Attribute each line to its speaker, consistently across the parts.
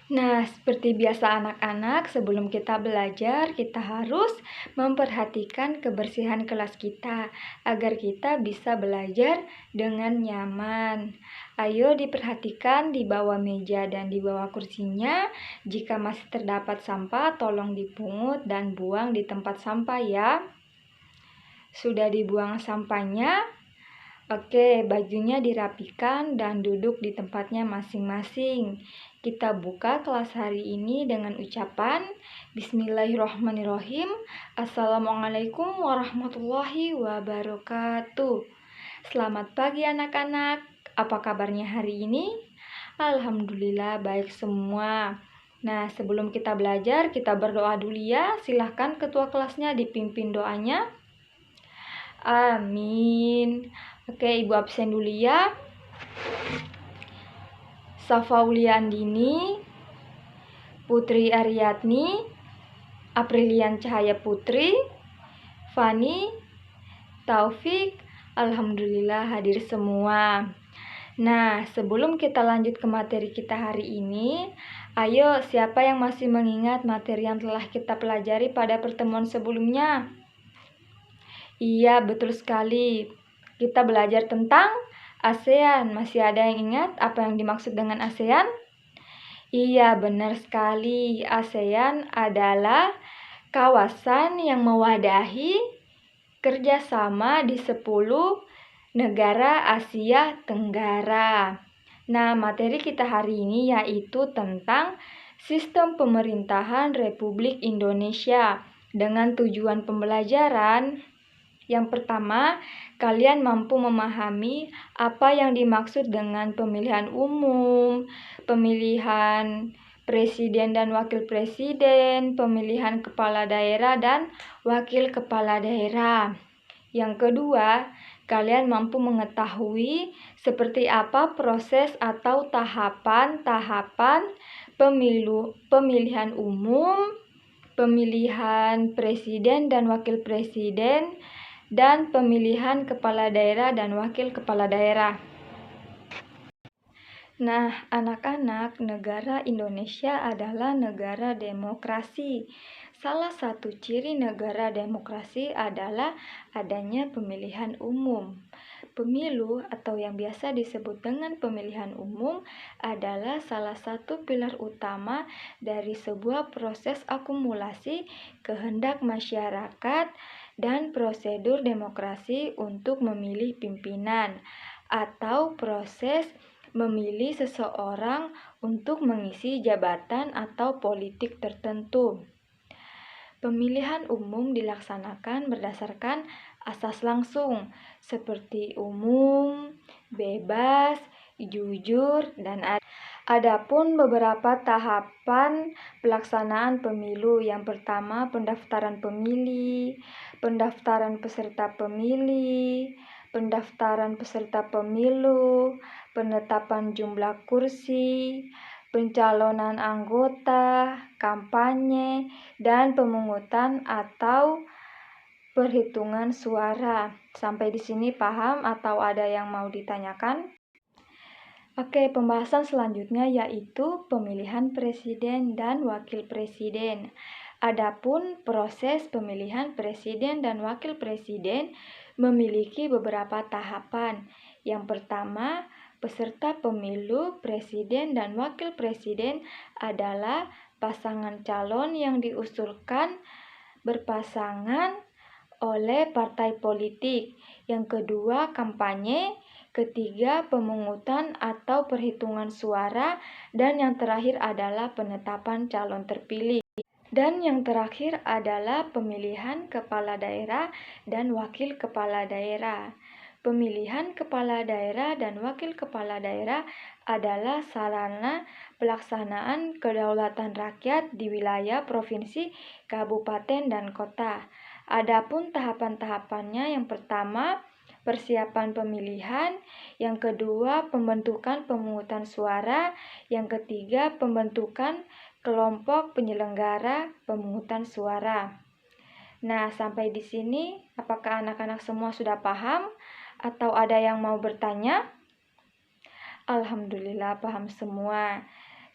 Speaker 1: Nah, seperti biasa anak-anak, sebelum kita belajar, kita harus memperhatikan kebersihan kelas kita agar kita bisa belajar dengan nyaman. Ayo diperhatikan di bawah meja dan di bawah kursinya. Jika masih terdapat sampah, tolong dipungut dan buang di tempat sampah ya. Sudah dibuang sampahnya? Oke, bajunya dirapikan dan duduk di tempatnya masing-masing. Kita buka kelas hari ini dengan ucapan Bismillahirrahmanirrahim. Assalamualaikum warahmatullahi wabarakatuh. Selamat pagi anak-anak. Apa kabarnya hari ini? Alhamdulillah baik semua. Nah, sebelum kita belajar, kita berdoa dulu ya. Silahkan ketua kelasnya dipimpin doanya. Amin. Oke, Ibu absen dulu ya. Safaulia Andini, Putri Aryatni, Aprilian Cahaya Putri, Fani, Taufik, alhamdulillah hadir semua. Nah, sebelum kita lanjut ke materi kita hari ini, ayo siapa yang masih mengingat materi yang telah kita pelajari pada pertemuan sebelumnya? Iya, betul sekali. Kita belajar tentang ASEAN. Masih ada yang ingat apa yang dimaksud dengan ASEAN? Iya, benar sekali. ASEAN adalah kawasan yang mewadahi kerjasama di 10 negara Asia Tenggara. Nah, materi kita hari ini yaitu tentang sistem pemerintahan Republik Indonesia dengan tujuan pembelajaran. Yang pertama, kalian mampu memahami apa yang dimaksud dengan pemilihan umum, pemilihan presiden dan wakil presiden, pemilihan kepala daerah dan wakil kepala daerah. Yang kedua, kalian mampu mengetahui seperti apa proses atau tahapan-tahapan pemilihan umum, pemilihan presiden dan wakil presiden, dan pemilihan kepala daerah dan wakil kepala daerah. Nah, anak-anak, negara Indonesia adalah negara demokrasi. Salah satu ciri negara demokrasi adalah adanya pemilihan umum. Pemilu atau yang biasa disebut dengan pemilihan umum adalah salah satu pilar utama dari sebuah proses akumulasi kehendak masyarakat dan prosedur demokrasi untuk memilih pimpinan atau proses memilih seseorang untuk mengisi jabatan atau politik tertentu. Pemilihan umum dilaksanakan berdasarkan asas langsung seperti umum, bebas, jujur, dan adil. Adapun beberapa tahapan pelaksanaan pemilu, yang pertama pendaftaran pemilih, pendaftaran peserta pemilih, pendaftaran peserta pemilu, penetapan jumlah kursi, pencalonan anggota, kampanye, dan pemungutan atau perhitungan suara. Sampai di sini paham atau ada yang mau ditanyakan? Oke, pembahasan selanjutnya yaitu pemilihan presiden dan wakil presiden. Adapun proses pemilihan presiden dan wakil presiden memiliki beberapa tahapan. Yang pertama, peserta pemilu presiden dan wakil presiden adalah pasangan calon yang diusulkan berpasangan oleh partai politik. Yang kedua, kampanye. Ketiga, pemungutan atau perhitungan suara. Dan yang terakhir adalah penetapan calon terpilih. Dan yang terakhir adalah pemilihan kepala daerah dan wakil kepala daerah. Pemilihan kepala daerah dan wakil kepala daerah adalah sarana pelaksanaan kedaulatan rakyat di wilayah provinsi, kabupaten, dan kota. Adapun tahapan-tahapannya, yang pertama, persiapan pemilihan, yang kedua, pembentukan pemungutan suara, yang ketiga, pembentukan kelompok penyelenggara pemungutan suara. Nah, sampai di sini, apakah anak-anak semua sudah paham atau ada yang mau bertanya? Alhamdulillah paham semua.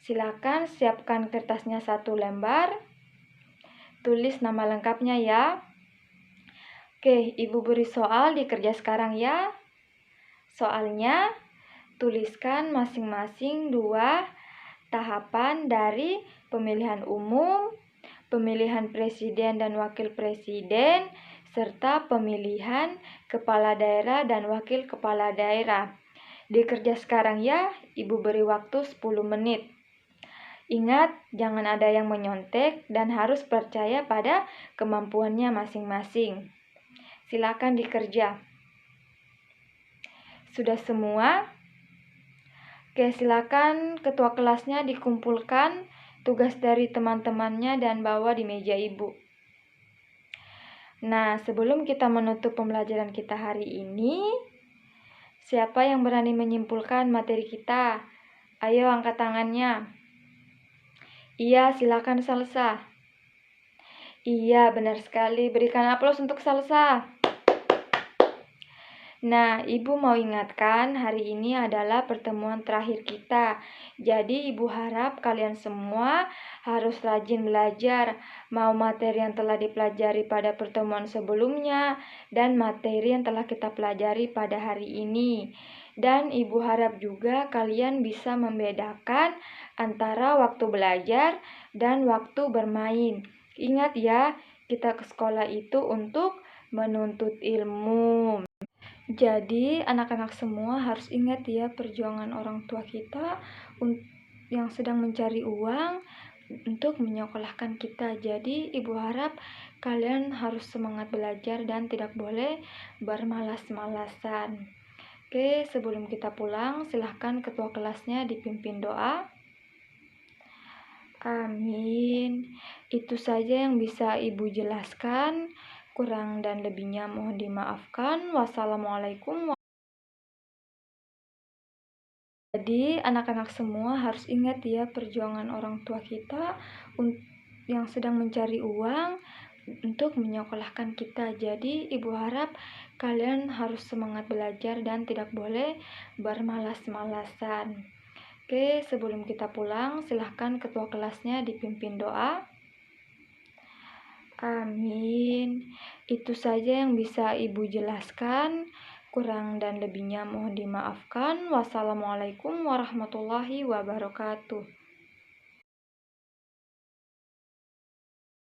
Speaker 1: Silakan siapkan kertasnya 1 lembar. Tulis nama lengkapnya ya. Oke, Ibu beri soal di kerja sekarang ya. Soalnya, tuliskan masing-masing 2 tahapan dari pemilihan umum, pemilihan presiden dan wakil presiden, serta pemilihan kepala daerah dan wakil kepala daerah. Di kerja sekarang ya, Ibu beri waktu 10 menit. Ingat, jangan ada yang menyontek dan harus percaya pada kemampuannya masing-masing. Silakan dikerja. Sudah semua? Oke, silakan ketua kelasnya dikumpulkan tugas dari teman-temannya dan bawa di meja Ibu. Nah, sebelum kita menutup pembelajaran kita hari ini, siapa yang berani menyimpulkan materi kita? Ayo angkat tangannya. Iya, silakan Salsa. Iya, benar sekali. Berikan aplaus untuk Salsa. Nah, Ibu mau ingatkan hari ini adalah pertemuan terakhir kita. Jadi, Ibu harap kalian semua harus rajin belajar, mau materi yang telah dipelajari pada pertemuan sebelumnya dan materi yang telah kita pelajari pada hari ini. Dan Ibu harap juga kalian bisa membedakan antara waktu belajar dan waktu bermain. Ingat ya, kita ke sekolah itu untuk menuntut ilmu. Jadi, anak-anak semua harus ingat ya perjuangan orang tua kita yang sedang mencari uang untuk menyekolahkan kita. Jadi, Ibu harap kalian harus semangat belajar dan tidak boleh bermalas-malasan. Oke, sebelum kita pulang, silahkan ketua kelasnya dipimpin doa. Amin. Itu saja yang bisa Ibu jelaskan. Kurang dan lebihnya mohon dimaafkan. Wassalamualaikum. Jadi, anak-anak semua harus ingat ya perjuangan orang tua kita yang sedang mencari uang untuk menyekolahkan kita. Jadi, Ibu harap kalian harus semangat belajar dan tidak boleh bermalas-malasan. Oke, sebelum kita pulang, silahkan ketua kelasnya dipimpin doa. Amin. Itu saja yang bisa Ibu jelaskan. Kurang dan lebihnya mohon dimaafkan. Wassalamualaikum warahmatullahi wabarakatuh.